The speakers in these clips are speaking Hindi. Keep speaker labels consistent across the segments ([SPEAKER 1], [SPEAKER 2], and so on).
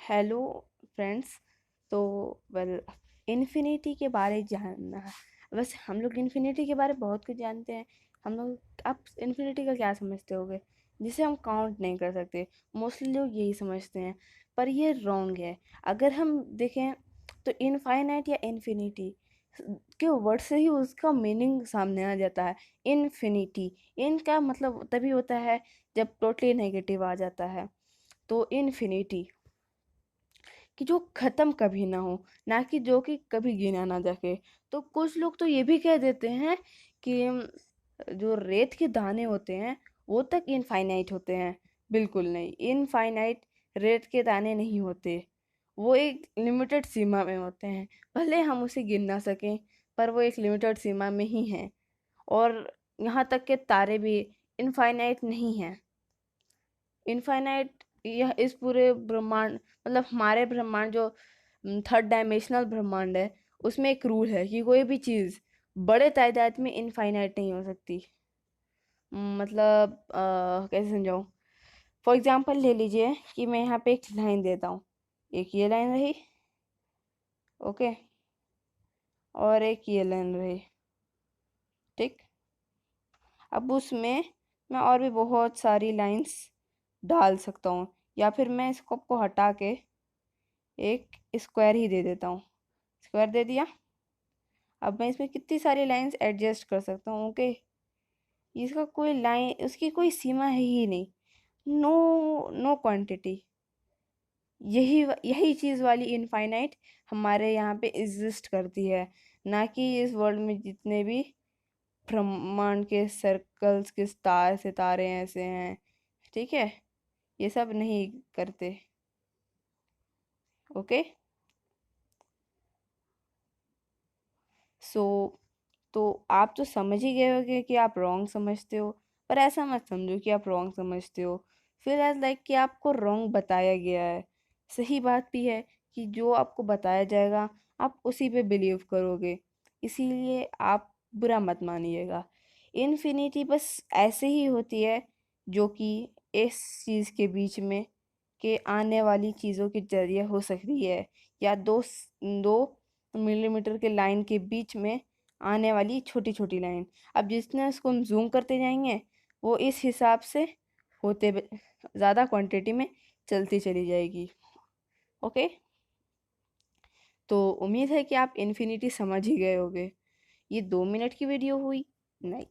[SPEAKER 1] Hello friends. तो वेल, इन्फिनिटी के बारे जानना है। वैसे हम लोग इन्फिनिटी के बारे में बहुत कुछ जानते हैं। हम लोग, आप इन्फिनिटी का क्या समझते होगे? जिसे हम काउंट नहीं कर सकते। मोस्टली लोग यही समझते हैं, पर ये रॉन्ग है। अगर हम देखें तो इनफाइनाइट या इन्फिनिटी के वर्ड से ही उसका मीनिंग सामने आ जाता है। इन्फिनिटी, इनका मतलब तभी होता है जब टोटली नेगेटिव आ जाता है। तो इन्फिनिटी कि जो खत्म कभी ना हो, ना कि जो कि कभी गिना ना जाके। तो कुछ लोग तो ये भी कह देते हैं कि जो रेत के दाने होते हैं वो तक इनफाइनाइट होते हैं। बिल्कुल नहीं, इनफाइनाइट रेत के दाने नहीं होते। वो एक लिमिटेड सीमा में होते हैं। भले हम उसे गिन ना सकें, पर वो एक लिमिटेड सीमा में ही हैं। और यहाँ तक के तारे भी इनफाइनाइट नहीं हैं। इनफाइनाइट यह इस पूरे ब्रह्मांड, मतलब हमारे ब्रह्मांड जो थर्ड डायमेंशनल ब्रह्मांड है, उसमें एक रूल है कि कोई भी चीज़ बड़े तादाद में इनफाइनाइट नहीं हो सकती। मतलब कैसे समझाऊँ? फॉर एग्जांपल ले लीजिए कि मैं यहाँ पे एक लाइन देता हूँ। एक ये लाइन रही, ओके, और एक ये लाइन रही, ठीक। अब उसमें मैं और भी बहुत सारी लाइंस डाल सकता हूँ, या फिर मैं इसको को हटा के एक स्क्वायर ही दे देता हूँ। स्क्वायर दे दिया। अब मैं इसमें कितनी सारी लाइंस एडजस्ट कर सकता हूँ, ओके। इसका कोई लाइन, उसकी कोई सीमा है ही नहीं। No, no quantity. यही यही चीज़ वाली इनफाइनाइट हमारे यहाँ पे एग्जिस्ट करती है। ना कि इस वर्ल्ड में जितने भी ब्रह्मांड के सर्कल्स के सितारे ऐसे हैं, ठीक है, ये सब नहीं करते, ओके। सो तो आप तो समझ ही गए होगे कि आप रॉन्ग समझते हो। पर ऐसा मत समझो कि आप रॉन्ग समझते हो। फील एज लाइक कि आपको रॉन्ग बताया गया है। सही बात भी है कि जो आपको बताया जाएगा आप उसी पे बिलीव करोगे। इसीलिए आप बुरा मत मानिएगा। इन्फिनिटी बस ऐसे ही होती है, जो कि इस चीज़ के बीच में के आने वाली चीज़ों के जरिए हो सकती है, या दो मिलीमीटर के लाइन के बीच में आने वाली छोटी छोटी लाइन। अब जितना इसको हम जूम करते जाएंगे, वो इस हिसाब से होते ज़्यादा क्वांटिटी में चलती चली जाएगी, ओके। तो उम्मीद है कि आप इन्फिनिटी समझ ही गए होगे। ये 2 मिनट की वीडियो हुई नहीं,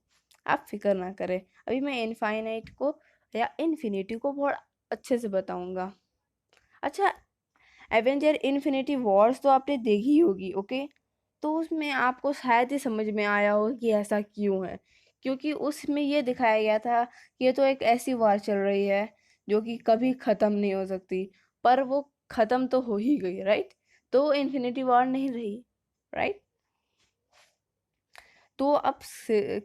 [SPEAKER 1] आप फिक्र ना करें। अभी मैं इनफाइनाइट को या इन्फिनिटी को बहुत अच्छे से बताऊंगा। अच्छा, एवेंजर इन्फिनिटी वॉर्स तो आपने देखी होगी, ओके। तो उसमें आपको शायद ही समझ में आया हो कि ऐसा क्यों है। क्योंकि उसमें ये दिखाया गया था कि ये तो एक ऐसी वार चल रही है जो कि कभी ख़त्म नहीं हो सकती। पर वो ख़त्म तो हो ही गई, राइट। तो इन्फिनिटी वॉर नहीं रही, राइट। तो अब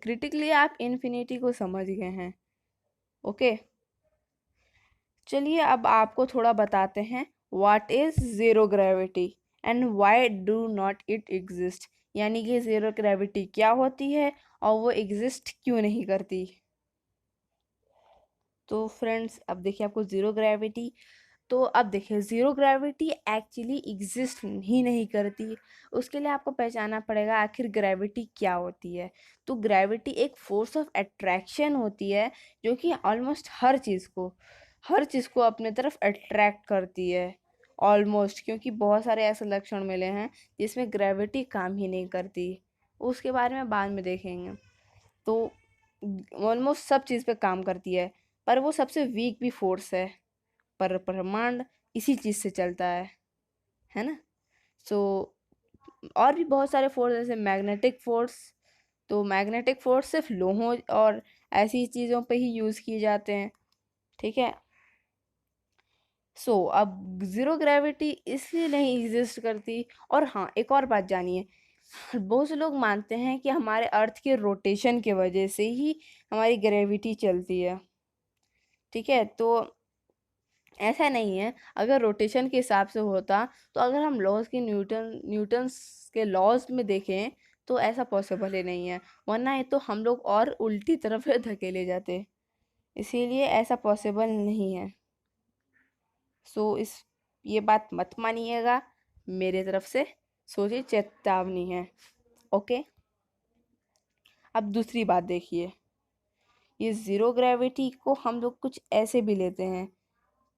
[SPEAKER 1] क्रिटिकली आप इन्फिनिटी को समझ गए हैं, ओके। चलिए अब आपको थोड़ा बताते हैं what is zero gravity and why do not it exist. यानी कि ज़ीरो ग्रेविटी क्या होती है और वो एग्जिस्ट क्यों नहीं करती। तो फ्रेंड्स, अब देखिए आपको ज़ीरो ग्रेविटी, तो अब देखिए ज़ीरो ग्रेविटी एक्चुअली एग्जिस्ट ही नहीं करती। उसके लिए आपको पहचानना पड़ेगा आखिर ग्रेविटी क्या होती है। तो ग्रेविटी एक फोर्स ऑफ अट्रैक्शन होती है, जो कि ऑलमोस्ट हर चीज़ को अपने तरफ अट्रैक्ट करती है। ऑलमोस्ट, क्योंकि बहुत सारे ऐसे लक्षण मिले हैं जिसमें ग्रेविटी काम ही नहीं करती। उसके बारे में बाद में देखेंगे। तो ऑलमोस्ट सब चीज़ पे काम करती है, पर वो सबसे वीक भी फोर्स है। पर ब्रह्मांड इसी चीज़ से चलता है ना। सो और भी बहुत सारे फोर्स, जैसे मैग्नेटिक फोर्स। तो मैग्नेटिक फोर्स सिर्फ लोहों और ऐसी चीज़ों पे ही यूज़ किए जाते हैं, ठीक है। अब ज़ीरो ग्रेविटी इसलिए नहीं एग्जिस्ट करती। और हाँ, एक और बात जानिए, बहुत से लोग मानते हैं कि हमारे अर्थ के रोटेशन के वजह से ही हमारी ग्रेविटी चलती है, ठीक है। तो ऐसा नहीं है। अगर रोटेशन के हिसाब से होता, तो अगर हम लॉज की न्यूटन्स के लॉज में देखें, तो ऐसा पॉसिबल ही नहीं है। वरना ये तो हम लोग और उल्टी तरफ धकेले जाते। इसीलिए ऐसा पॉसिबल नहीं है। सो इस ये बात मत मानिएगा, मेरे तरफ से सोचिए, चेतावनी है। ओके, अब दूसरी बात देखिए, ये ज़ीरो ग्रेविटी को हम लोग कुछ ऐसे भी लेते हैं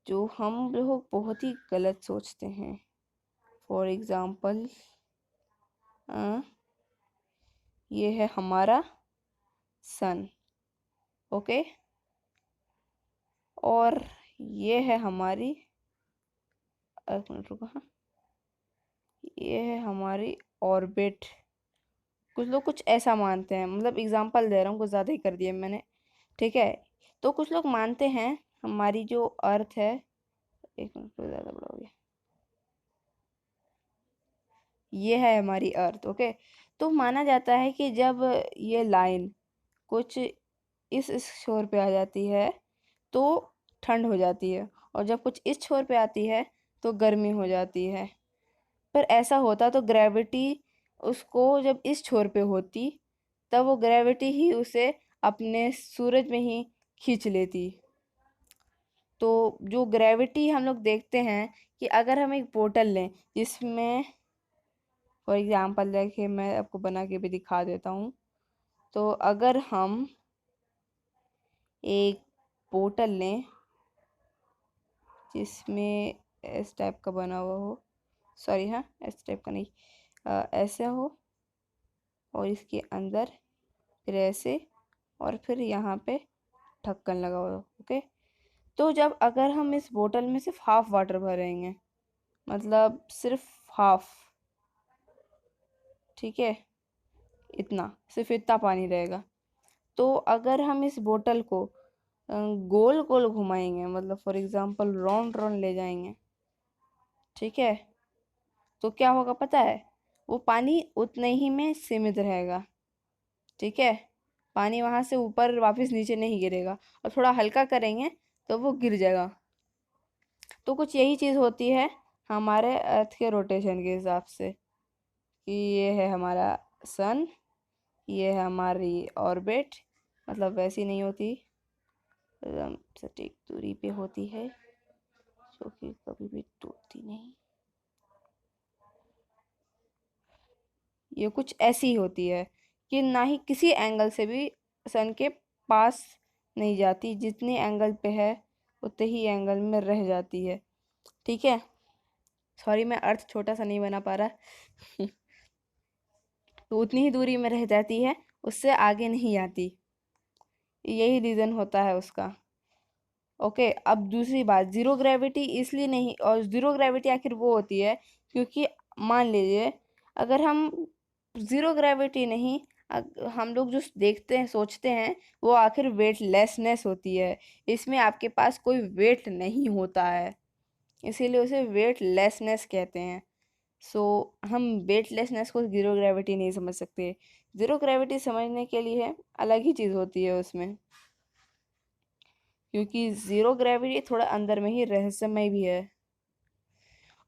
[SPEAKER 1] जो हम लोग बहुत ही गलत सोचते हैं। फॉर एग्ज़ाम्पल, ये है हमारा सन, ओके, और ये है हमारी, एक मिनट रुको, हाँ, ये है हमारी ऑर्बिट। कुछ लोग कुछ ऐसा मानते हैं, मतलब एग्जांपल दे रहा हूँ, कुछ ज़्यादा ही कर दिया मैंने, ठीक है। तो कुछ लोग मानते हैं हमारी जो अर्थ है, एक मिनट तो ज़्यादा बड़ा हो गया, ये है हमारी अर्थ, ओके। तो माना जाता है कि जब ये लाइन कुछ इस छोर पे आ जाती है तो ठंड हो जाती है, और जब कुछ इस छोर पे आती है तो गर्मी हो जाती है। पर ऐसा होता तो ग्रेविटी उसको जब इस छोर पे होती, तब वो ग्रेविटी ही उसे अपने सूरज में ही खींच लेती। तो जो ग्रेविटी हम लोग देखते हैं कि अगर हम एक बोतल लें जिसमें, फॉर एग्जांपल देखिए, मैं आपको बना के भी दिखा देता हूँ। तो अगर हम एक बोतल लें जिसमें इस टाइप का बना हुआ हो, सॉरी हाँ, इस टाइप का नहीं, ऐसा हो, और इसके अंदर फिर ऐसे, और फिर यहाँ पे ढक्कन लगा हुआ हो, ओके। तो जब अगर हम इस बोतल में सिर्फ हाफ वाटर भरेंगे, मतलब सिर्फ हाफ, ठीक है, इतना, सिर्फ इतना पानी रहेगा। तो अगर हम इस बोतल को गोल गोल घुमाएंगे, मतलब फॉर एग्जांपल राउंड राउंड ले जाएंगे, ठीक है, तो क्या होगा पता है, वो पानी उतने ही में सीमित रहेगा, ठीक है। पानी वहां से ऊपर वापस नीचे नहीं गिरेगा, और थोड़ा हल्का करेंगे तो वो गिर जाएगा। तो कुछ यही चीज़ होती है हमारे अर्थ के रोटेशन के हिसाब से, कि ये है हमारा सन, ये है हमारी ऑर्बिट, मतलब वैसी नहीं होती, एकदम सटीक दूरी पे होती है, जो कि कभी भी टूटती नहीं। ये कुछ ऐसी होती है कि ना ही किसी एंगल से भी सन के पास नहीं जाती, जितने एंगल पे है उतने ही एंगल में रह जाती है, ठीक है। सॉरी, मैं अर्थ छोटा सा नहीं बना पा रहा तो उतनी ही दूरी में रह जाती है, उससे आगे नहीं आती, यही रीज़न होता है उसका। ओके, अब दूसरी बात, जीरो ग्रेविटी इसलिए नहीं, और जीरो ग्रेविटी आखिर वो होती है क्योंकि मान लीजिए अगर हम जीरो ग्रेविटी नहीं, हम लोग जो देखते हैं सोचते हैं वो आखिर वेटलेसनेस होती है, इसमें आपके पास कोई वेट नहीं होता है, इसीलिए उसे वेटलेसनेस कहते हैं। सो हम वेटलेसनेस को जीरो ग्रेविटी नहीं समझ सकते। जीरो ग्रेविटी समझने के लिए अलग ही चीज़ होती है उसमें, क्योंकि जीरो ग्रेविटी थोड़ा अंदर में ही रहस्यमय भी है।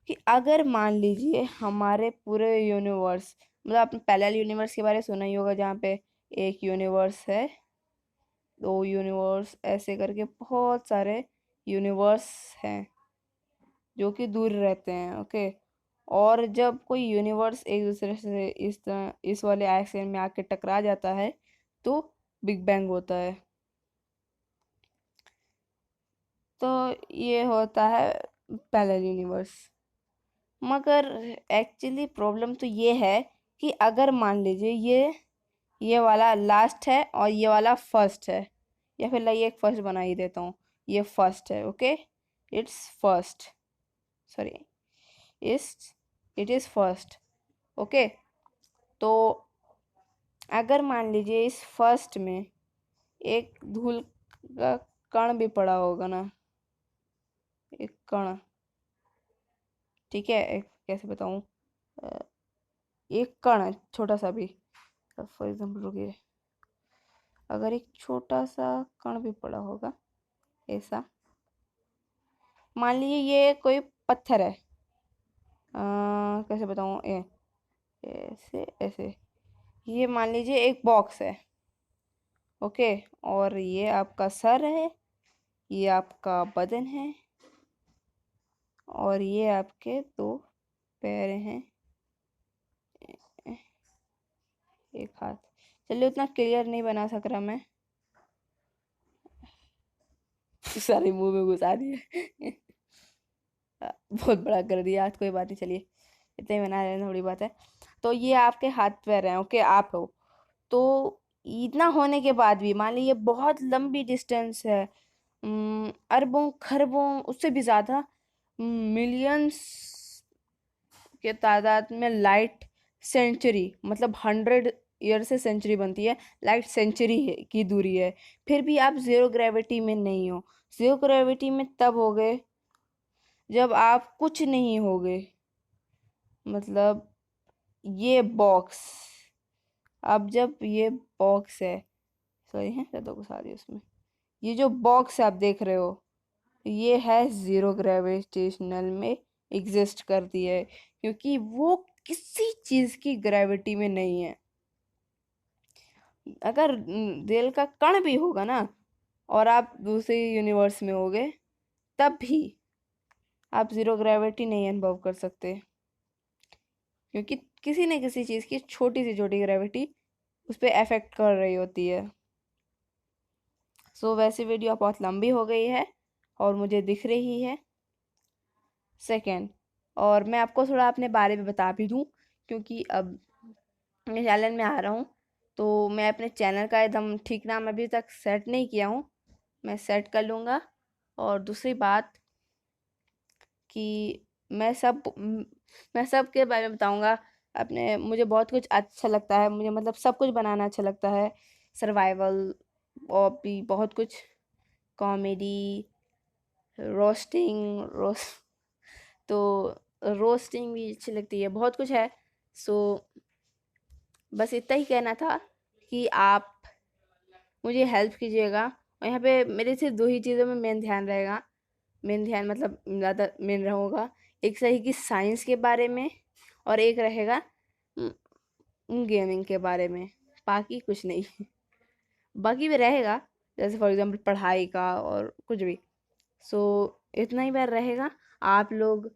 [SPEAKER 1] कि अगर मान लीजिए हमारे पूरे यूनिवर्स, मतलब आपने पैरेलल यूनिवर्स के बारे में सुना ही होगा, जहाँ पे एक यूनिवर्स है, दो यूनिवर्स, ऐसे करके बहुत सारे यूनिवर्स हैं जो कि दूर रहते हैं, ओके। और जब कोई यूनिवर्स एक दूसरे से इस वाले एक्सिस में आके टकरा जाता है तो बिग बैंग होता है। तो ये होता है पैरेलल यूनिवर्स। मगर एक्चुअली प्रॉब्लम तो ये है कि अगर मान लीजिए ये वाला लास्ट है और ये वाला फर्स्ट है, या फिर लाइए एक फर्स्ट बना ही देता हूँ, ये फर्स्ट है, ओके, इट्स फर्स्ट, सॉरी, इस इट इज़ फर्स्ट, ओके। तो अगर मान लीजिए इस फर्स्ट में एक धूल का कण भी पड़ा होगा ना, एक कण, ठीक है, एक कैसे बताऊँ, अ, एक कण है छोटा सा भी, फॉर एग्जाम्पल रुकिए, अगर एक छोटा सा कण भी पड़ा होगा ऐसा, मान लीजिए ये कोई पत्थर है, कैसे बताऊँ, ऐसे ऐसे, ये मान लीजिए एक बॉक्स है, ओके, और ये आपका सर है, ये आपका बदन है, और ये आपके दो पैर हैं, एक हाथ। चलिए उतना क्लियर नहीं बना सक रहा मैं, सारे मुंह में घुसा दिए। बहुत बड़ा कर दिया आज, कोई बात नहीं, चलिए इतना ही बना लेना, थोड़ी बात है। तो ये आपके हाथ पैर हैं, ओके, आप हो। तो इतना होने के बाद भी मान लीजिए बहुत लंबी डिस्टेंस है, अरबों खरबों उससे भी ज्यादा, मिलियंस के तादाद में लाइट सेंचुरी, मतलब 100 ईयर से सेंचुरी बनती है, लाइट सेंचुरी है की दूरी है, फिर भी आप जीरो ग्रेविटी में नहीं हो। जीरो ग्रेविटी में तब हो गए जब आप कुछ नहीं हो गए, मतलब ये बॉक्स, अब जब ये बॉक्स है, सही है, ज़्यादा घुसा दी उसमें, ये जो बॉक्स आप देख रहे हो ये है जीरो ग्रेविटेशनल में एग्जिस्ट करती है, क्योंकि वो किसी चीज की ग्रेविटी में नहीं है। अगर रेल का कण भी होगा ना और आप दूसरे यूनिवर्स में होगे, तब भी आप जीरो ग्रेविटी नहीं अनुभव कर सकते, क्योंकि किसी न किसी चीज की छोटी से छोटी ग्रेविटी उस पर अफेक्ट कर रही होती है। सो वैसे वीडियो बहुत लंबी हो गई है और मुझे दिख रही है। सेकेंड, और मैं आपको थोड़ा अपने बारे में बता भी दूँ, क्योंकि अब मैं चैनल में आ रहा हूँ, तो मैं अपने चैनल का एकदम ठीक नाम अभी तक सेट नहीं किया हूँ, मैं सेट कर लूँगा। और दूसरी बात कि मैं सब के बारे में बताऊँगा। अपने मुझे बहुत कुछ अच्छा लगता है, मुझे मतलब सब कुछ बनाना अच्छा लगता है, सर्वाइवल और भी बहुत कुछ, कॉमेडी, रोस्टिंग तो रोस्टिंग भी अच्छी लगती है, बहुत कुछ है। सो बस इतना ही कहना था कि आप मुझे हेल्प कीजिएगा। और यहाँ पे मेरे सिर्फ दो ही चीज़ों में मेन ध्यान रहेगा, मेन ध्यान मतलब ज़्यादा मेन रहूँगा, एक सही कि साइंस के बारे में, और एक रहेगा गेमिंग के बारे में, बाकी कुछ नहीं। बाकी भी रहेगा, जैसे फॉर एग्जांपल पढ़ाई का और कुछ भी। सो इतना ही बार रहेगा आप लोग।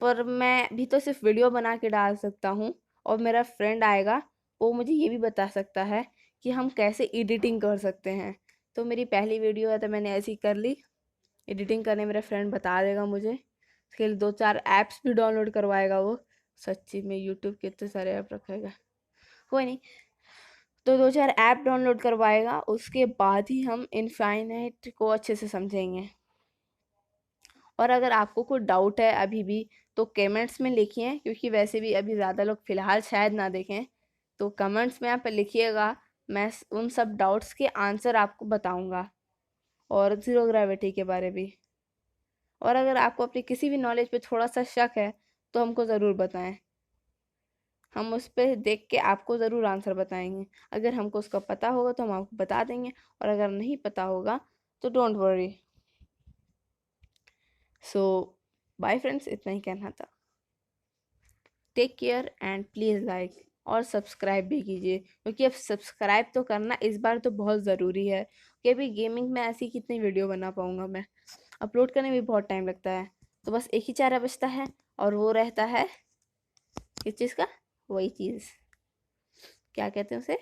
[SPEAKER 1] पर मैं भी तो सिर्फ वीडियो बना के डाल सकता हूँ, और मेरा फ्रेंड आएगा, वो मुझे ये भी बता सकता है कि हम कैसे एडिटिंग कर सकते हैं। तो मेरी पहली वीडियो है तो मैंने ऐसी कर ली, एडिटिंग करने मेरा फ्रेंड बता देगा मुझे, उसके लिए 2-4 ऐप्स भी डाउनलोड करवाएगा वो। सच्ची में यूट्यूब के इतने सारे ऐप रखेगा, कोई नहीं, तो 2-4 ऐप डाउनलोड करवाएगा, उसके बाद ही हम इनफाइनाइट को अच्छे से समझेंगे। और अगर आपको कोई डाउट है अभी भी तो कमेंट्स में लिखिए, क्योंकि वैसे भी अभी ज़्यादा लोग फ़िलहाल शायद ना देखें, तो कमेंट्स में आप लिखिएगा, मैं उन सब डाउट्स के आंसर आपको बताऊंगा, और ज़ीरो ग्रेविटी के बारे भी। और अगर आपको अपनी किसी भी नॉलेज पे थोड़ा सा शक है तो हमको ज़रूर बताएं, हम उस पर देख के आपको ज़रूर आंसर बताएंगे। अगर हमको उसका पता होगा तो हम आपको बता देंगे, और अगर नहीं पता होगा तो don't worry. So bye friends, इतना ही कहना था। Take care and please like और सब्सक्राइब भी कीजिए, क्योंकि अब सब्सक्राइब तो करना इस बार तो बहुत ज़रूरी है, कि अभी गेमिंग में ऐसी कितनी वीडियो बना पाऊँगा मैं, अपलोड करने में भी बहुत टाइम लगता है। तो बस एक ही चारा बचता है, और वो रहता है किस चीज़ का, वही चीज़, क्या कहते हैं उसे,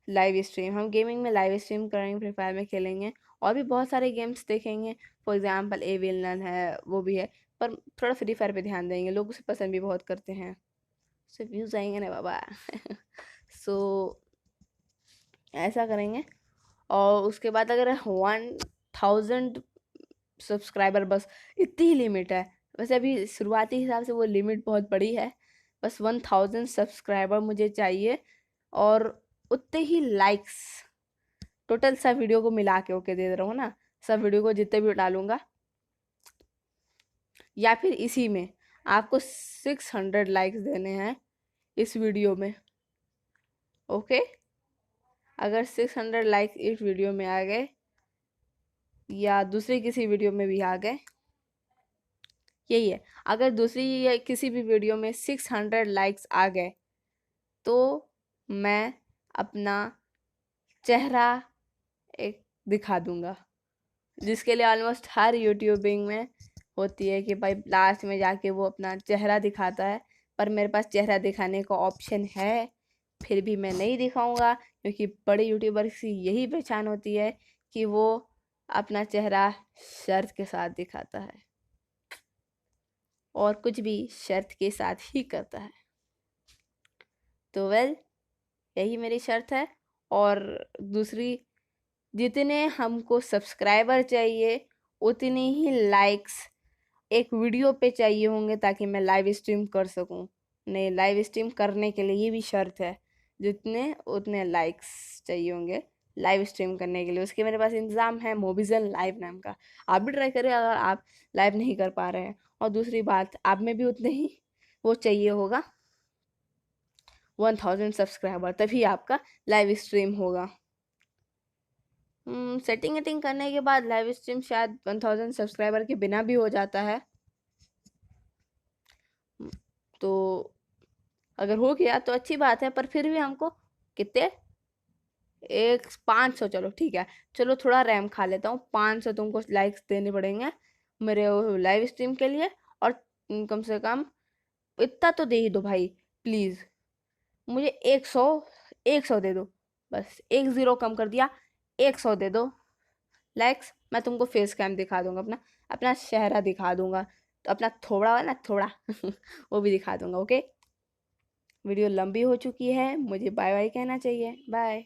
[SPEAKER 1] लाइव स्ट्रीम। हम गेमिंग में लाइव स्ट्रीम करेंगे, फ्री फायर में खेलेंगे, और भी बहुत सारे गेम्स देखेंगे। फॉर एग्जांपल एविलन है, वो भी है, पर थोड़ा फ्री फायर पे ध्यान देंगे, लोग उसे पसंद भी बहुत करते हैं, उससे व्यूज़ आएंगे ना बाबा। सो ऐसा करेंगे। और उसके बाद अगर 1000 सब्सक्राइबर, बस इतनी ही लिमिट है, वैसे अभी शुरुआती हिसाब से वो लिमिट बहुत बड़ी है, बस 1000 सब्सक्राइबर मुझे चाहिए, और उतने ही लाइक्स, टोटल सब वीडियो को मिला के ओके दे रहा हूँ ना, सब वीडियो को जितने भी डालूंगा, या फिर इसी में आपको 600 लाइक्स देने हैं इस वीडियो में, ओके। अगर 600 लाइक्स इस वीडियो में आ गए, या दूसरी किसी वीडियो में भी आ गए, यही है, अगर दूसरी या किसी भी वीडियो में 600 लाइक्स आ गए, तो मैं अपना चेहरा एक दिखा दूंगा, जिसके लिए ऑलमोस्ट हर यूट्यूबिंग में होती है कि भाई लास्ट में जाके वो अपना चेहरा दिखाता है, पर मेरे पास चेहरा दिखाने का ऑप्शन है, फिर भी मैं नहीं दिखाऊंगा, क्योंकि बड़े यूट्यूबर की यही पहचान होती है कि वो अपना चेहरा शर्त के साथ दिखाता है, और कुछ भी शर्त के साथ ही करता है। तो वेल, यही मेरी शर्त है। और दूसरी, जितने हमको सब्सक्राइबर चाहिए उतनी ही लाइक्स एक वीडियो पे चाहिए होंगे, ताकि मैं लाइव स्ट्रीम कर सकूं। नहीं, लाइव स्ट्रीम करने के लिए ये भी शर्त है, जितने उतने लाइक्स चाहिए होंगे लाइव स्ट्रीम करने के लिए। उसके मेरे पास इंतज़ाम है, मोबिजन लाइव नाम का। आप भी ट्राई करें अगर आप लाइव नहीं कर पा रहे हैं। और दूसरी बात, आप में भी उतने ही वो चाहिए होगा, 1000 सब्सक्राइबर, तभी आपका लाइव स्ट्रीम होगा। सेटिंग वेटिंग करने के बाद लाइव स्ट्रीम शायद 1000 सब्सक्राइबर के बिना भी हो जाता है। तो अगर हो गया तो अच्छी बात है, पर फिर भी हमको कितने, 500, चलो ठीक है, चलो थोड़ा रैम खा लेता हूँ, 500 तुमको लाइक्स देने पड़ेंगे मेरे लाइव स्ट्रीम के लिए। और कम से कम इतना तो दे ही दो भाई, प्लीज़। मुझे 100, 100 दे दो, बस एक ज़ीरो कम कर दिया, 100 दे दो लाइक्स। मैं तुमको फेस कैम दिखा दूंगा, अपना अपना चेहरा दिखा दूंगा, तो अपना थोड़ा वाला थोड़ा वो भी दिखा दूंगा। ओके, वीडियो लंबी हो चुकी है, मुझे बाय बाय कहना चाहिए। बाय।